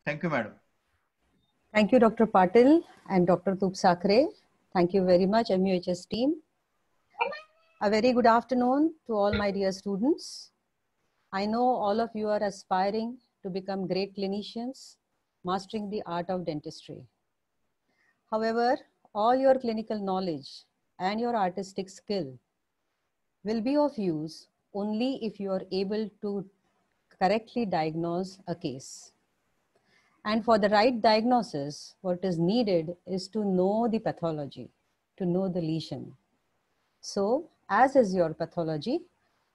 Thank you, madam. Thank you, Dr. Patil and Dr. Tupsakre. Thank you very much, MUHS team. A very good afternoon to all my dear students. I know all of you are aspiring to become great clinicians, mastering the art of dentistry. However, all your clinical knowledge and your artistic skill will be of use only if you are able to correctly diagnose a case. And for the right diagnosis, what is needed is to know the pathology, to know the lesion. So, as is your pathology,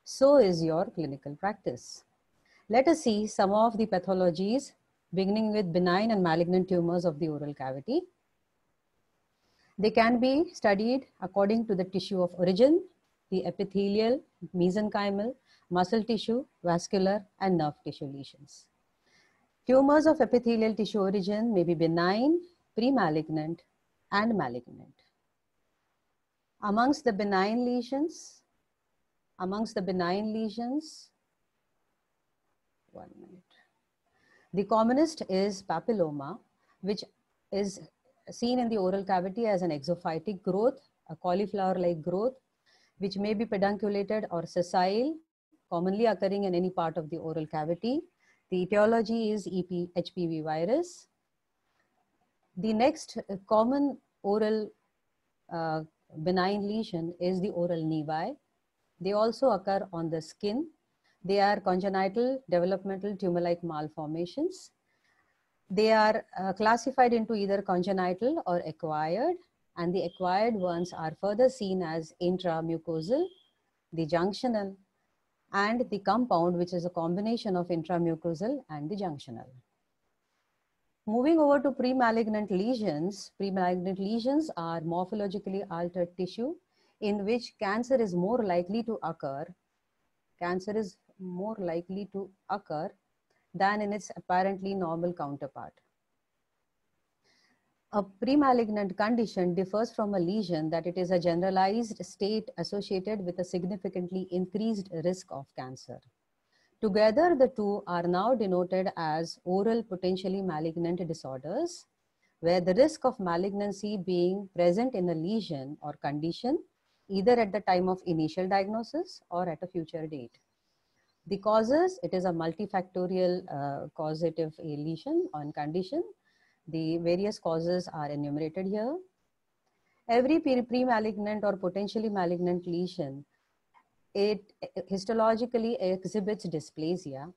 so is your clinical practice. Let us see some of the pathologies beginning with benign and malignant tumors of the oral cavity. They can be studied according to the tissue of origin, the epithelial, mesenchymal, muscle tissue, vascular, and nerve tissue lesions. Tumors of epithelial tissue origin may be benign, pre-malignant, and malignant. Amongst the benign lesions, one minute. The commonest is papilloma, which is seen in the oral cavity as an exophytic growth, a cauliflower-like growth, which may be pedunculated or sessile, commonly occurring in any part of the oral cavity. The etiology is HPV virus. The next common oral benign lesion is the oral nevi. They also occur on the skin. They are congenital developmental tumor-like malformations. They are classified into either congenital or acquired, and the acquired ones are further seen as intramucosal, the junctional, and the compound, which is a combination of intramucosal and the junctional. Moving over to pre-malignant lesions are morphologically altered tissue in which cancer is more likely to occur than in its apparently normal counterpart. A pre-malignant condition differs from a lesion that it is a generalized state associated with a significantly increased risk of cancer. Together, the two are now denoted as oral potentially malignant disorders, where the risk of malignancy being present in a lesion or condition, either at the time of initial diagnosis or at a future date. The causes, it is a multifactorial causative lesion or condition. The various causes are enumerated here. Every pre-malignant or potentially malignant lesion, it histologically exhibits dysplasia.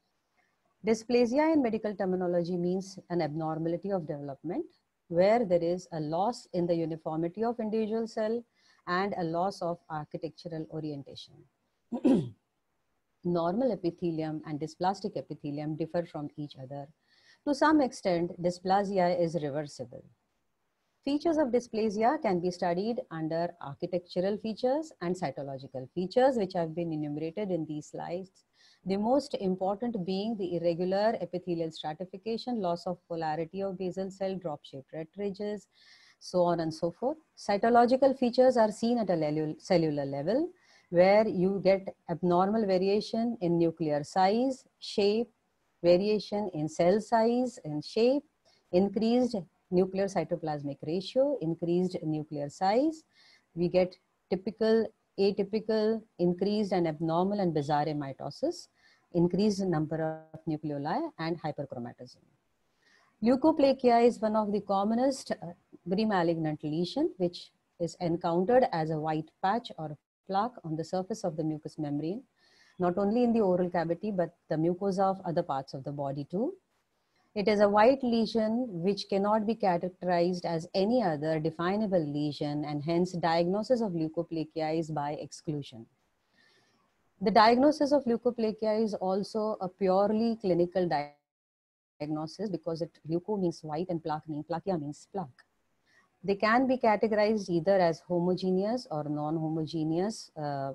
Dysplasia in medical terminology means an abnormality of development where there is a loss in the uniformity of individual cell and a loss of architectural orientation. Normal epithelium and dysplastic epithelium differ from each other. To some extent, dysplasia is reversible. Features of dysplasia can be studied under architectural features and cytological features, which have been enumerated in these slides. The most important being the irregular epithelial stratification, loss of polarity of basal cell, drop-shaped red ridges, so on and so forth. Cytological features are seen at a cellular level, where you get abnormal variation in nuclear size, shape, variation in cell size and shape, increased nuclear cytoplasmic ratio, increased nuclear size. We get typical, atypical, increased and abnormal and bizarre mitosis, increased number of nucleoli, and hyperchromatism. Leukoplakia is one of the commonest pre-malignant lesion, which is encountered as a white patch or plaque on the surface of the mucous membrane, not only in the oral cavity, but the mucosa of other parts of the body too. It is a white lesion which cannot be characterized as any other definable lesion, and hence diagnosis of leukoplakia is by exclusion. The diagnosis of leukoplakia is also a purely clinical diagnosis because leuko means white and plakia means plaque. They can be categorized either as homogeneous or non-homogeneous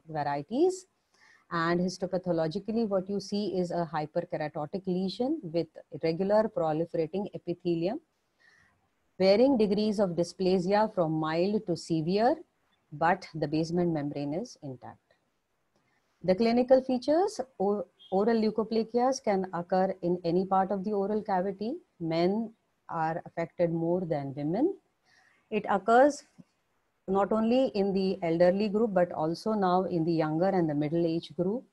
varieties. And histopathologically, what you see is a hyperkeratotic lesion with irregular proliferating epithelium, varying degrees of dysplasia from mild to severe, but the basement membrane is intact. The clinical features, Oral leukoplakias can occur in any part of the oral cavity. Men are affected more than women. It occurs not only in the elderly group, but also now in the younger and the middle age group.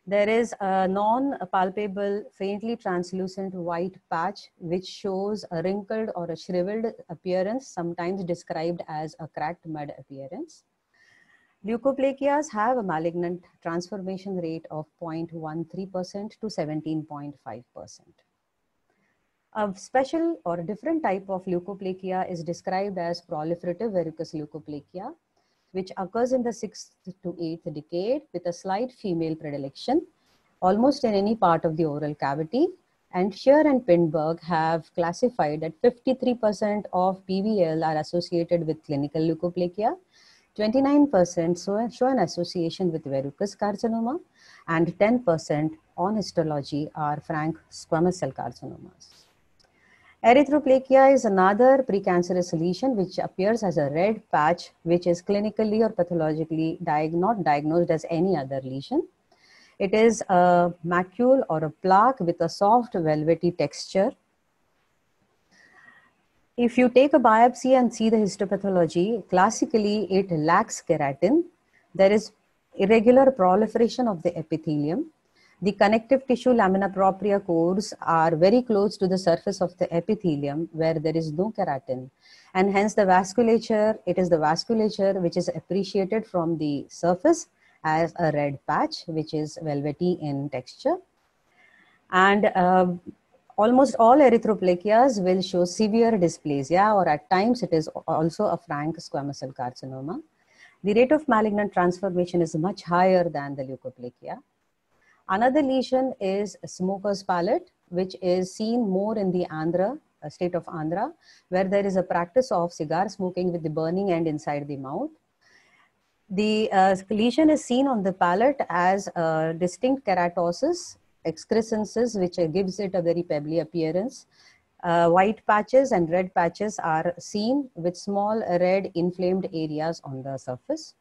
There is a non-palpable, faintly translucent white patch which shows a wrinkled or a shriveled appearance, sometimes described as a cracked mud appearance. Leukoplakias have a malignant transformation rate of 0.13% to 17.5%. A special or a different type of leukoplakia is described as proliferative verrucous leukoplakia, which occurs in the 6th to 8th decade with a slight female predilection, almost in any part of the oral cavity. And Scheer and Pindberg have classified that 53% of PVL are associated with clinical leukoplakia, 29% show an association with verrucous carcinoma, and 10% on histology are frank squamous cell carcinomas. Erythroplakia is another precancerous lesion which appears as a red patch, which is clinically or pathologically not diagnosed as any other lesion. It is a macule or a plaque with a soft velvety texture. If you take a biopsy and see the histopathology, classically it lacks keratin. There is irregular proliferation of the epithelium. The connective tissue lamina propria cores are very close to the surface of the epithelium where there is no keratin. And hence the vasculature, it is the vasculature which is appreciated from the surface as a red patch, which is velvety in texture. And almost all erythroplakias will show severe dysplasia, or at times it is also a frank squamous cell carcinoma. The rate of malignant transformation is much higher than the leukoplakia. Another lesion is smoker's palate, which is seen more in the Andhra, state of Andhra, where there is a practice of cigar smoking with the burning end inside the mouth. The lesion is seen on the palate as a distinct keratosis, excrescences, which gives it a very pebbly appearance. White patches and red patches are seen with small red inflamed areas on the surface.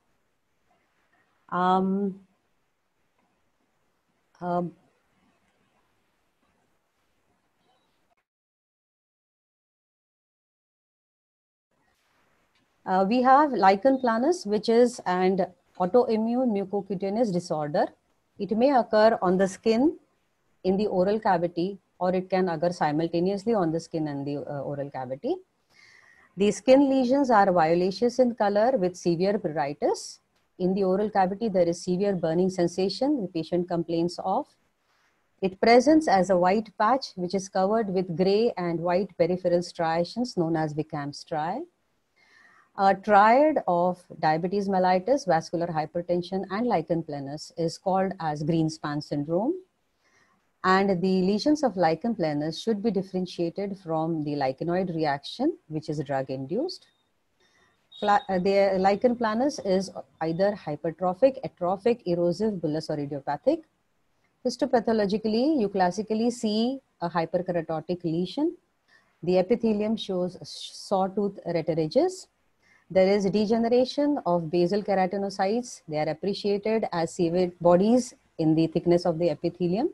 We have lichen planus, which is an autoimmune mucocutaneous disorder. It may occur on the skin in the oral cavity, or it can occur simultaneously on the skin and the oral cavity. The skin lesions are violaceous in color with severe pruritus. In the oral cavity, there is severe burning sensation the patient complains of. It presents as a white patch which is covered with gray and white peripheral striations known as Wickham striae. A triad of diabetes mellitus, vascular hypertension, and lichen planus is called as Greenspan syndrome. And the lesions of lichen planus should be differentiated from the lichenoid reaction, which is drug-induced. The lichen planus is either hypertrophic, atrophic, erosive, bullous, or idiopathic. Histopathologically, you classically see a hyperkeratotic lesion. The epithelium shows sawtooth retiridges. There is degeneration of basal keratinocytes. They are appreciated as cavite bodies in the thickness of the epithelium.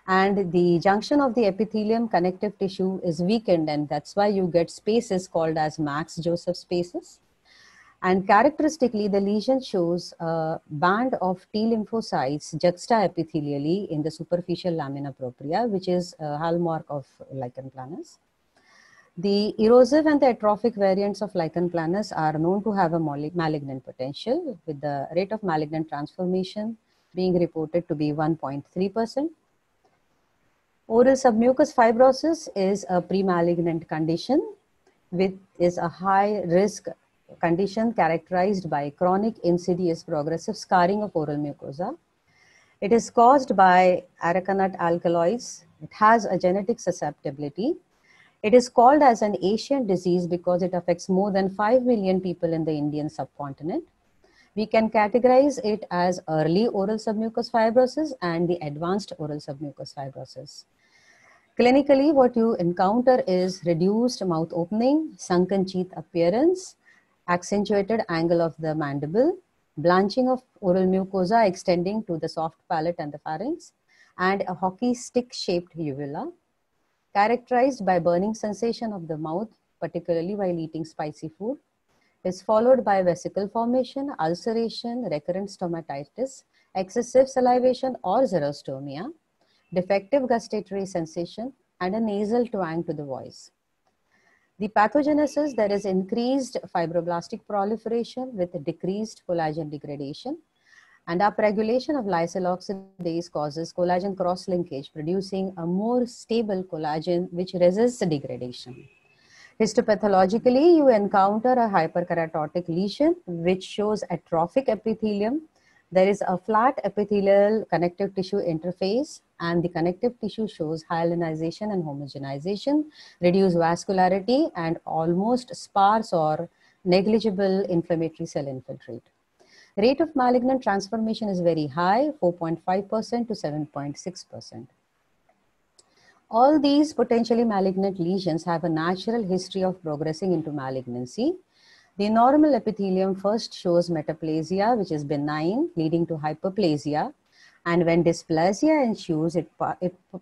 And the junction of the epithelium connective tissue is weakened, and that's why you get spaces called as Max Joseph spaces. And characteristically, the lesion shows a band of T lymphocytes juxtaepithelially in the superficial lamina propria, which is a hallmark of lichen planus. The erosive and the atrophic variants of lichen planus are known to have a malignant potential, with the rate of malignant transformation being reported to be 1.3%. Oral submucous fibrosis is a pre-malignant condition, which is a high risk condition characterized by chronic insidious progressive scarring of oral mucosa. It is caused by arecanut alkaloids. It has a genetic susceptibility. It is called as an Asian disease because it affects more than 5 million people in the Indian subcontinent. We can categorize it as early oral submucous fibrosis and the advanced oral submucous fibrosis. Clinically, what you encounter is reduced mouth opening, sunken teeth appearance, accentuated angle of the mandible, blanching of oral mucosa extending to the soft palate and the pharynx, and a hockey stick-shaped uvula, characterized by burning sensation of the mouth, particularly while eating spicy food, is followed by vesicle formation, ulceration, recurrent stomatitis, excessive salivation or xerostomia, defective gustatory sensation, and a nasal twang to the voice. The pathogenesis, there is increased fibroblastic proliferation with decreased collagen degradation, and upregulation of lysyl oxidase causes collagen cross-linkage, producing a more stable collagen which resists degradation. Histopathologically, you encounter a hyperkeratotic lesion which shows atrophic epithelium. There is a flat epithelial connective tissue interface, and the connective tissue shows hyalinization and homogenization, reduced vascularity, and almost sparse or negligible inflammatory cell infiltrate. Rate of malignant transformation is very high, 4.5% to 7.6%. All these potentially malignant lesions have a natural history of progressing into malignancy. The normal epithelium first shows metaplasia, which is benign, leading to hyperplasia. And when dysplasia ensues, it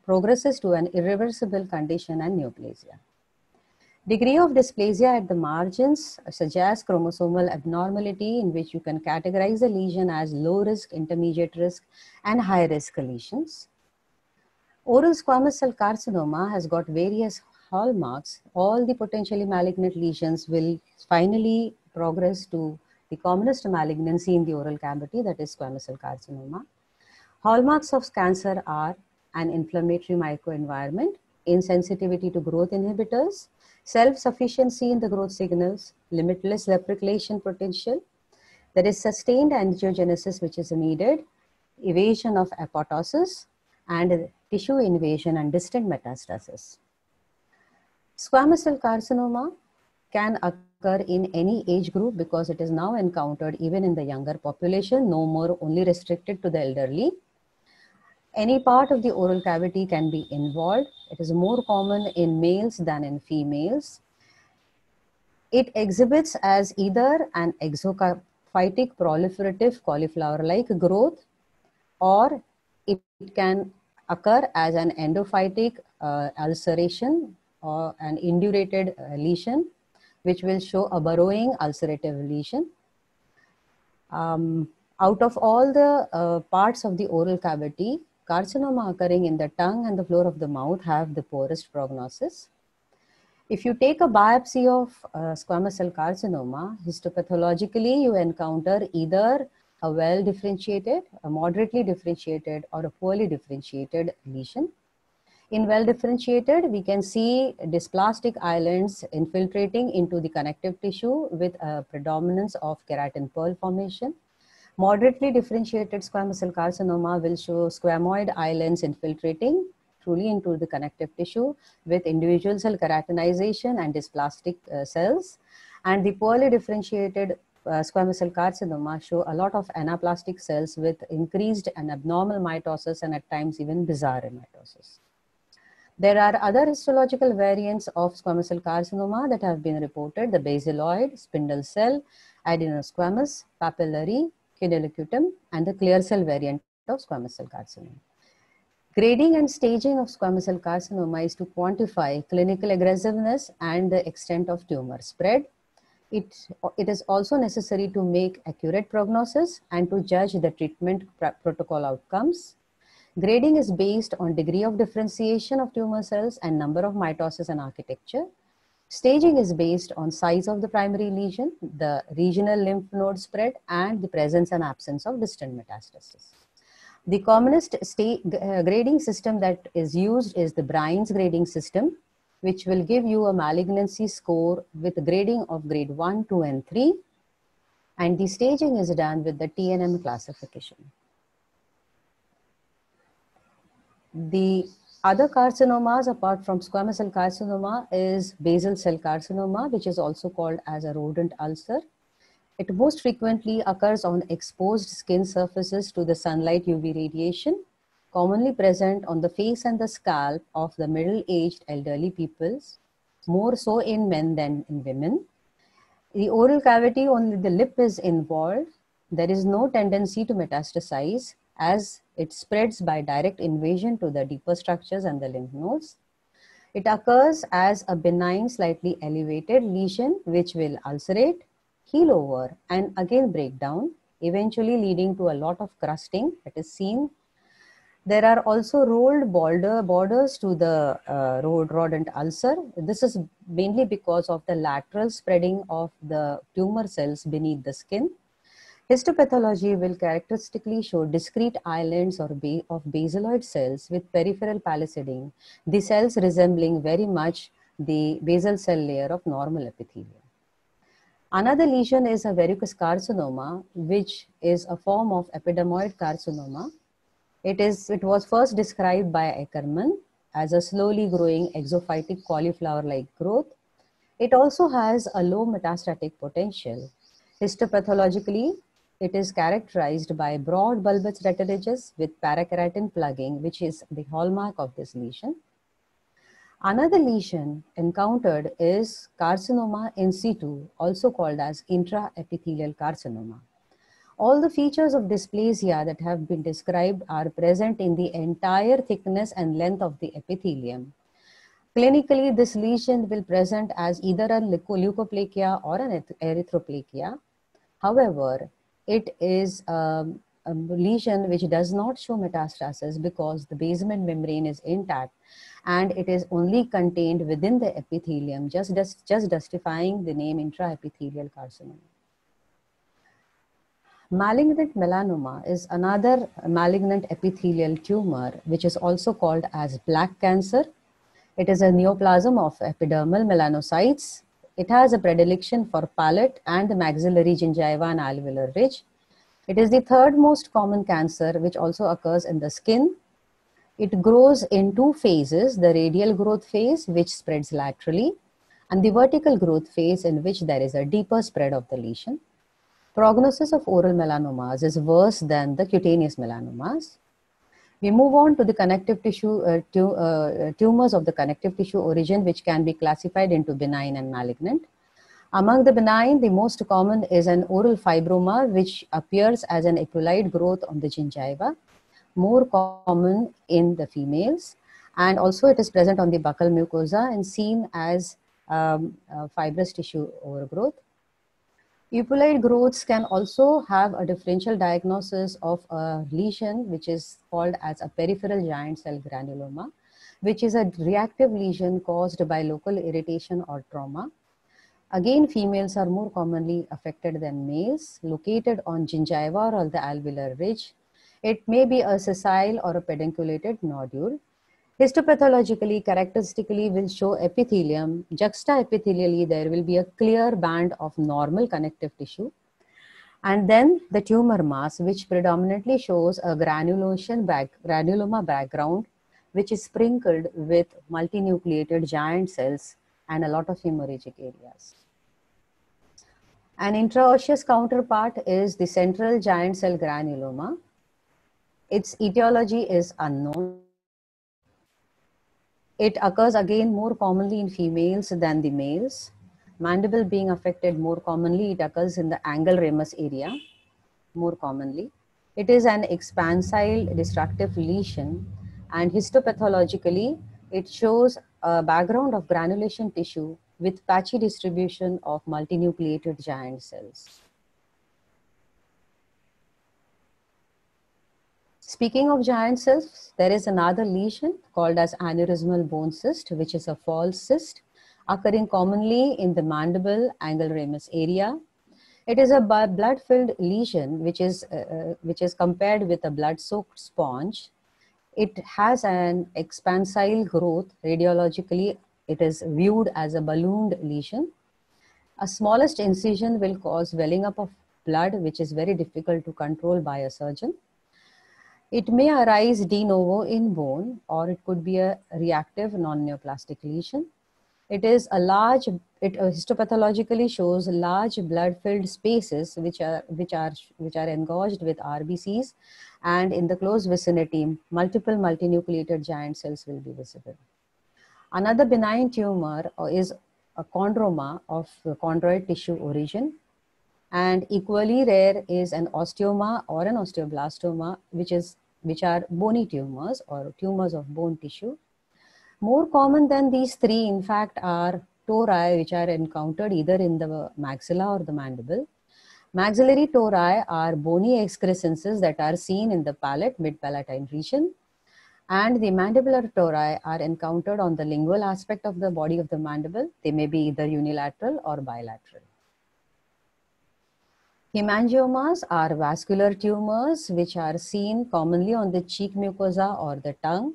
progresses to an irreversible condition and neoplasia. Degree of dysplasia at the margins suggests chromosomal abnormality, in which you can categorize a lesion as low risk, intermediate risk, and high risk lesions. Oral squamous cell carcinoma has got various hallmarks. All the potentially malignant lesions will finally progress to the commonest malignancy in the oral cavity, that is squamous cell carcinoma. Hallmarks of cancer are an inflammatory microenvironment, insensitivity to growth inhibitors, self-sufficiency in the growth signals, limitless replication potential. There is sustained angiogenesis which is needed, evasion of apoptosis, and tissue invasion and distant metastasis. Squamous cell carcinoma can occur in any age group because it is now encountered even in the younger population, no more only restricted to the elderly. Any part of the oral cavity can be involved. It is more common in males than in females. It exhibits as either an exophytic proliferative cauliflower-like growth, or it can occur as an endophytic ulceration or an indurated lesion, which will show a burrowing ulcerative lesion. Out of all the parts of the oral cavity, carcinoma occurring in the tongue and the floor of the mouth have the poorest prognosis. If you take a biopsy of squamous cell carcinoma, histopathologically you encounter either a well-differentiated, a moderately differentiated, or a poorly differentiated lesion. In well-differentiated, we can see dysplastic islands infiltrating into the connective tissue with a predominance of keratin pearl formation. Moderately differentiated squamous cell carcinoma will show squamoid islands infiltrating truly into the connective tissue with individual cell keratinization and dysplastic cells. And the poorly differentiated squamous cell carcinoma show a lot of anaplastic cells with increased and abnormal mitosis and at times even bizarre mitosis. There are other histological variants of squamous cell carcinoma that have been reported: the basiloid, spindle cell, adenosquamous, papillary, cunelocutum, and the clear cell variant of squamous cell carcinoma. Grading and staging of squamous cell carcinoma is to quantify clinical aggressiveness and the extent of tumor spread. It is also necessary to make accurate prognosis and to judge the treatment protocol outcomes. Grading is based on degree of differentiation of tumor cells and number of mitosis and architecture. Staging is based on size of the primary lesion, the regional lymph node spread, and the presence and absence of distant metastasis. The commonest grading system that is used is the Brine's grading system, which will give you a malignancy score with grading of grade 1, 2, and 3. And the staging is done with the TNM classification. The other carcinomas apart from squamous cell carcinoma is basal cell carcinoma, which is also called as a rodent ulcer. It most frequently occurs on exposed skin surfaces to the sunlight UV radiation, commonly present on the face and the scalp of the middle-aged elderly peoples, more so in men than in women. The oral cavity, only the lip is involved. There is no tendency to metastasize as it spreads by direct invasion to the deeper structures and the lymph nodes. It occurs as a benign, slightly elevated lesion which will ulcerate, heal over, and again break down, eventually leading to a lot of crusting that is seen. There are also rolled borders to the rodent ulcer. This is mainly because of the lateral spreading of the tumor cells beneath the skin. Histopathology will characteristically show discrete islands of basaloid cells with peripheral palisading, the cells resembling very much the basal cell layer of normal epithelium. Another lesion is a verrucous carcinoma, which is a form of epidermoid carcinoma. It was first described by Eckermann as a slowly growing exophytic cauliflower-like growth. It also has a low metastatic potential. Histopathologically, it is characterized by broad bulbous retillages with parakeratin plugging, which is the hallmark of this lesion. Another lesion encountered is carcinoma in situ, also called as intraepithelial carcinoma. All the features of dysplasia that have been described are present in the entire thickness and length of the epithelium. Clinically, this lesion will present as either a leukoplakia or an erythroplakia. However, it is a lesion which does not show metastasis because the basement membrane is intact and it is only contained within the epithelium, just justifying the name intraepithelial carcinoma. Malignant melanoma is another malignant epithelial tumor, which is also called as black cancer. It is a neoplasm of epidermal melanocytes. It has a predilection for palate and the maxillary gingiva and alveolar ridge. It is the third most common cancer, which also occurs in the skin. It grows in two phases, the radial growth phase, which spreads laterally, and the vertical growth phase, in which there is a deeper spread of the lesion. Prognosis of oral melanomas is worse than the cutaneous melanomas. We move on to the connective tissue, tumors of the connective tissue origin, which can be classified into benign and malignant. Among the benign, the most common is an oral fibroma, which appears as an epuloid growth on the gingiva, more common in the females. And also it is present on the buccal mucosa and seen as fibrous tissue overgrowth. Epuloid growths can also have a differential diagnosis of a lesion, which is called as a peripheral giant cell granuloma, which is a reactive lesion caused by local irritation or trauma. Again, females are more commonly affected than males, located on gingiva or the alveolar ridge. It may be a sessile or a pedunculated nodule. Histopathologically, characteristically will show epithelium. Juxtaepithelially, there will be a clear band of normal connective tissue. And then the tumor mass, which predominantly shows a granuloma background, which is sprinkled with multinucleated giant cells and a lot of hemorrhagic areas. An intraosseous counterpart is the central giant cell granuloma. Its etiology is unknown. It occurs again more commonly in females than the males. Mandible being affected more commonly, it occurs in the angle ramus area more commonly. It is an expansile destructive lesion, and histopathologically, it shows a background of granulation tissue with patchy distribution of multinucleated giant cells. Speaking of giant cells, there is another lesion called as aneurysmal bone cyst, which is a false cyst occurring commonly in the mandible angle ramus area. It is a blood-filled lesion, which is compared with a blood-soaked sponge. It has an expansile growth. Radiologically, it is viewed as a ballooned lesion. A smallest incision will cause welling up of blood, which is very difficult to control by a surgeon. It may arise de novo in bone, or it could be a reactive non-neoplastic lesion. It is a large, it histopathologically shows large blood-filled spaces which are engorged with RBCs, and in the close vicinity, multiple multinucleated giant cells will be visible. Another benign tumor is a chondroma of chondroid tissue origin, And equally rare is an osteoma or an osteoblastoma, which are bony tumors or tumors of bone tissue. More common than these three, in fact, are tori, which are encountered either in the maxilla or the mandible. Maxillary tori are bony excrescences that are seen in the palate, mid-palatine region. And the mandibular tori are encountered on the lingual aspect of the body of the mandible. They may be either unilateral or bilateral. Hemangiomas are vascular tumors which are seen commonly on the cheek mucosa or the tongue.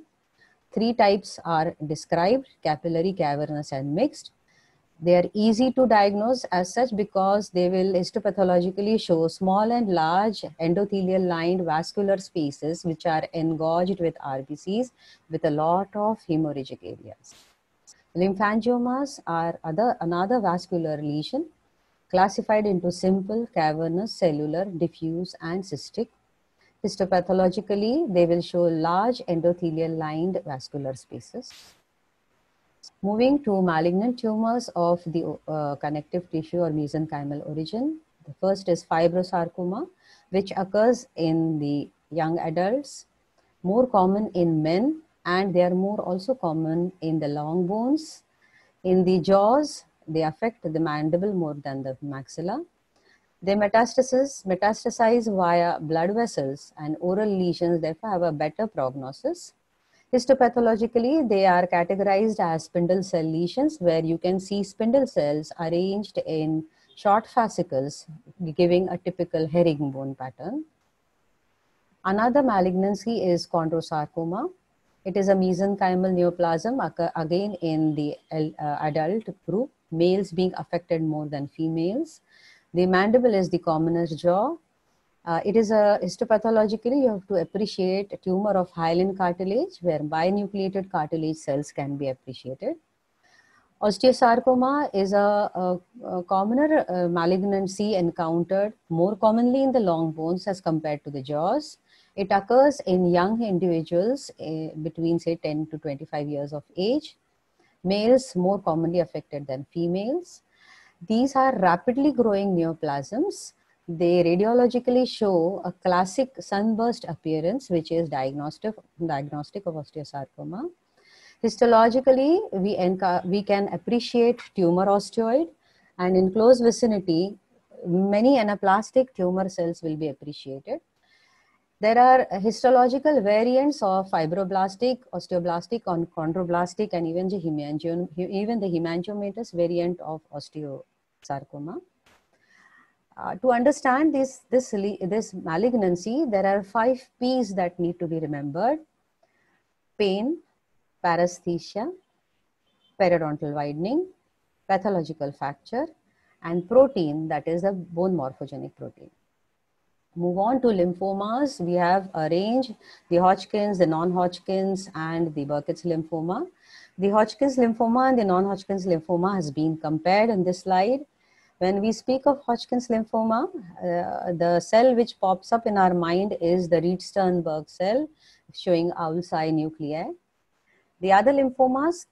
Three types are described: capillary, cavernous, and mixed. They are easy to diagnose as such because they will histopathologically show small and large endothelial lined vascular spaces which are engorged with RBCs with a lot of hemorrhagic areas. Lymphangiomas are another vascular lesion classified into simple, cavernous, cellular, diffuse, and cystic. Histopathologically, they will show large endothelial lined vascular spaces. Moving to malignant tumors of the connective tissue or mesenchymal origin. The first is fibrosarcoma, which occurs in the young adults, more common in men, and they are more also common in the long bones. In the jaws, they affect the mandible more than the maxilla. They metastasize via blood vessels, and oral lesions therefore have a better prognosis. Histopathologically, they are categorized as spindle cell lesions, where you can see spindle cells arranged in short fascicles, giving a typical herringbone pattern. Another malignancy is chondrosarcoma. It is a mesenchymal neoplasm, again in the adult group, males being affected more than females. The mandible is the commonest jaw. It is histopathologically, you have to appreciate a tumor of hyaline cartilage, where binucleated cartilage cells can be appreciated. Osteosarcoma is a commoner malignancy encountered more commonly in the long bones as compared to the jaws. It occurs in young individuals between say 10 to 25 years of age. Males more commonly affected than females. These are rapidly growing neoplasms. They radiologically show a classic sunburst appearance, which is diagnostic of osteosarcoma. Histologically, we can appreciate tumor osteoid, and in close vicinity, many anaplastic tumor cells will be appreciated. There are histological variants of fibroblastic, osteoblastic, chondroblastic, and even the hemangiomatous variant of osteosarcoma. To understand this malignancy, there are 5 P's that need to be remembered: pain, paresthesia, periodontal widening, pathological fracture, and protein, that is the bone morphogenic protein. Move on to lymphomas. We have arranged the Hodgkin's, the non-Hodgkin's, and the Burkitt's lymphoma. The Hodgkin's lymphoma and the non-Hodgkin's lymphoma has been compared in this slide. When we speak of Hodgkin's lymphoma, the cell which pops up in our mind is the Reed-Sternberg cell, showing owl's eye nuclei. The other lymphomas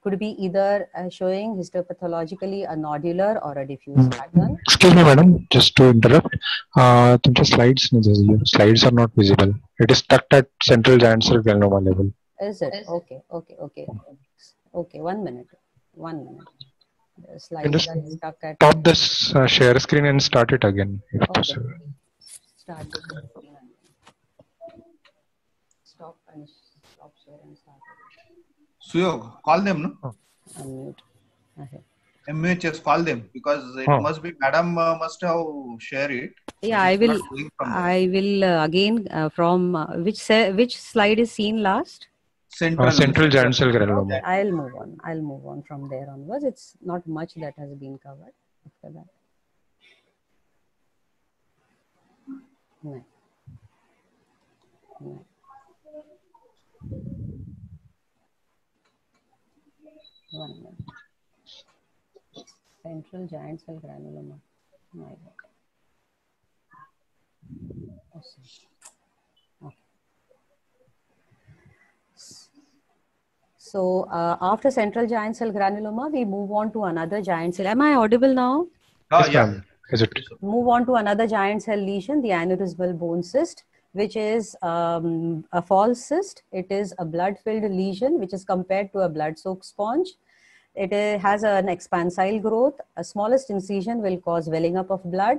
could be either showing histopathologically a nodular or a diffuse pattern. Excuse me, madam, just to interrupt. तुमचे slides नहीं चाहिए. Slides are not visible. It is stuck at central giant cell granuloma level. Is it? Okay. Okay, 1 minute. 1 minute. The slides are stuck at... Stop this share screen and start it again, if possible. Start the screen again. Stop share and start it. Suyog, call them, no? Unmute. Okay. MHS, call them, because it must be, madam must have shared it. Yeah, I will again from which slide is seen last? Central giant cell granuloma. I'll move on from there onwards. It's not much that has been covered after that. No. One minute. Central giant cell granuloma. My God. Okay. So after central giant cell granuloma, we move on to another giant cell. Am I audible now? Oh, yeah. Is it? Move on to another giant cell lesion, the aneurysmal bone cyst, which is a false cyst. It is a blood-filled lesion, which is compared to a blood-soaked sponge. It has an expansile growth. A smallest incision will cause welling up of blood.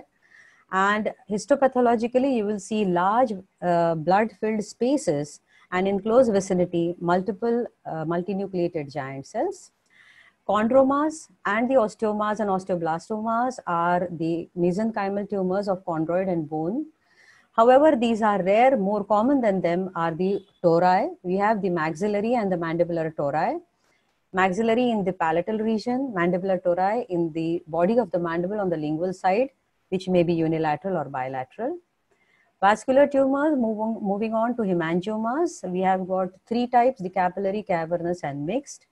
And histopathologically, you will see large blood-filled spaces and in close vicinity, multiple multinucleated giant cells. Chondromas and the osteomas and osteoblastomas are the mesenchymal tumors of chondroid and bone. However, these are rare. More common than them are the tori. We have the maxillary and the mandibular tori. Maxillary in the palatal region, mandibular tori in the body of the mandible on the lingual side, which may be unilateral or bilateral. Vascular tumors, moving on to hemangiomas, we have got three types, the capillary, cavernous, and mixed.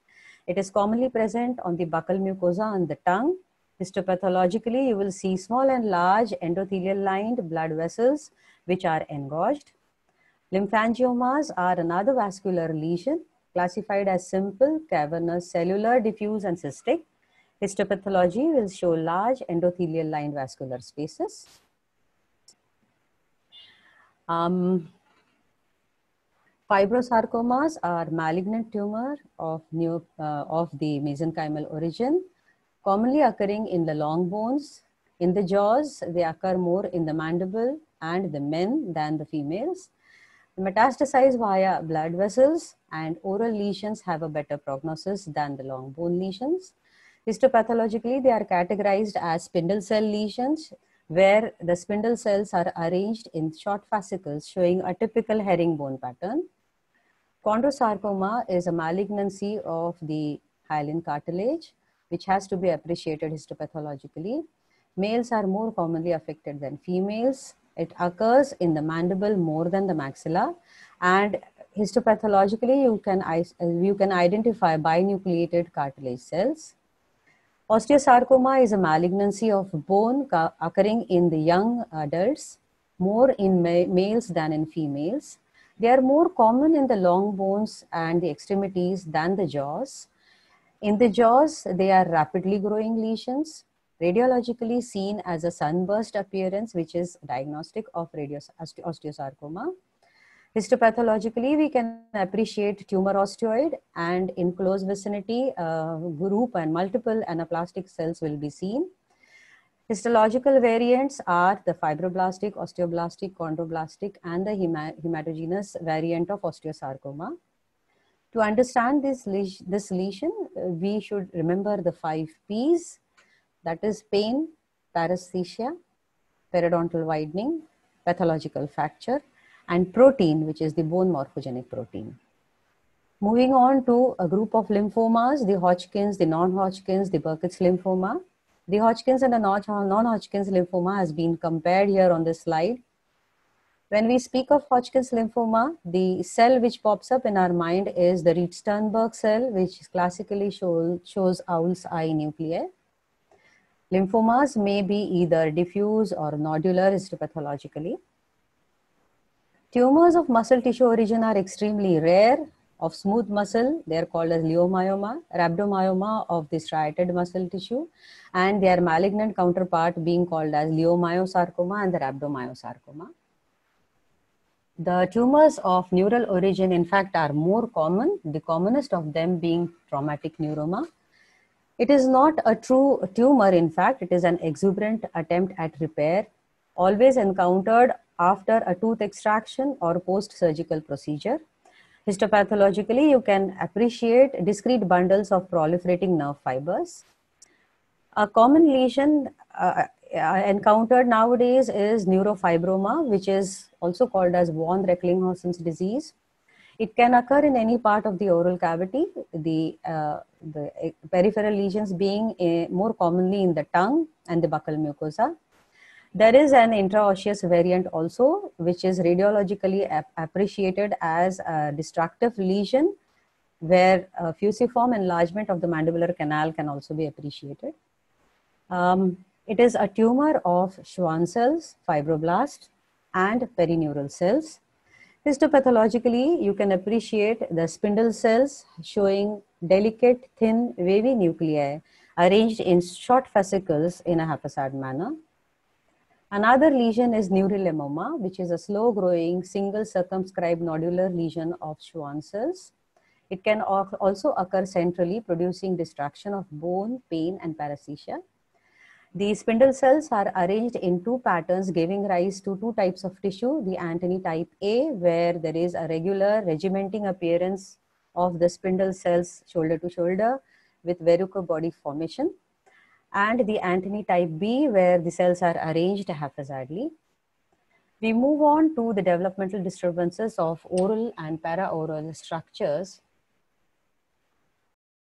It is commonly present on the buccal mucosa and the tongue. Histopathologically, you will see small and large endothelial-lined blood vessels which are engorged. Lymphangiomas are another vascular lesion classified as simple, cavernous, cellular, diffuse, and cystic. Histopathology will show large endothelial-lined vascular spaces. Fibrosarcomas are malignant tumor of the mesenchymal origin, commonly occurring in the long bones. In the jaws, they occur more in the mandible and the men than the females. They metastasize via blood vessels, and oral lesions have a better prognosis than the long bone lesions. Histopathologically, they are categorized as spindle cell lesions, where the spindle cells are arranged in short fascicles showing a typical herringbone pattern. Chondrosarcoma is a malignancy of the hyaline cartilage, which has to be appreciated histopathologically. Males are more commonly affected than females. It occurs in the mandible more than the maxilla, and histopathologically you can identify binucleated cartilage cells. Osteosarcoma is a malignancy of bone occurring in the young adults, more in males than in females. They are more common in the long bones and the extremities than the jaws. In the jaws, they are rapidly growing lesions, radiologically seen as a sunburst appearance, which is diagnostic of osteosarcoma. Histopathologically, we can appreciate tumor osteoid, and in close vicinity, group and multiple anaplastic cells will be seen. Histological variants are the fibroblastic, osteoblastic, chondroblastic, and the hematogenous variant of osteosarcoma. To understand this lesion, we should remember the 5 P's, that is pain, paresthesia, periodontal widening, pathological fracture, and protein, which is the bone morphogenic protein. Moving on to a group of lymphomas, the Hodgkin's, the non-Hodgkin's, the Burkitt's lymphoma. The Hodgkin's and the non-Hodgkin's lymphoma has been compared here on this slide. When we speak of Hodgkin's lymphoma, the cell which pops up in our mind is the Reed-Sternberg cell, which classically shows owl's eye nuclei. Lymphomas may be either diffuse or nodular histopathologically. Tumors of muscle tissue origin are extremely rare. Of smooth muscle, they are called as leiomyoma, rhabdomyoma of the striated muscle tissue, and their malignant counterpart being called as leiomyosarcoma and the rhabdomyosarcoma. The tumors of neural origin, in fact, are more common, the commonest of them being traumatic neuroma. It is not a true tumor, in fact, it is an exuberant attempt at repair, always encountered after a tooth extraction or post-surgical procedure. Histopathologically, you can appreciate discrete bundles of proliferating nerve fibers. A common lesion encountered nowadays is neurofibroma, which is also called as von Recklinghausen's disease. It can occur in any part of the oral cavity, the peripheral lesions being more commonly in the tongue and the buccal mucosa. There is an intraosseous variant also, which is radiologically appreciated as a destructive lesion, where fusiform enlargement of the mandibular canal can also be appreciated. It is a tumor of Schwann cells, fibroblasts, and perineural cells. Histopathologically, you can appreciate the spindle cells showing delicate, thin, wavy nuclei arranged in short fascicles in a haphazard manner. Another lesion is neurolemoma, which is a slow-growing, single circumscribed nodular lesion of Schwann cells. It can also occur centrally, producing destruction of bone, pain, and paresthesia. The spindle cells are arranged in two patterns, giving rise to two types of tissue, the Antony type A, where there is a regular regimenting appearance of the spindle cells shoulder to shoulder with verruca body formation, and the Antony type B, where the cells are arranged haphazardly. We move on to the developmental disturbances of oral and paraoral structures.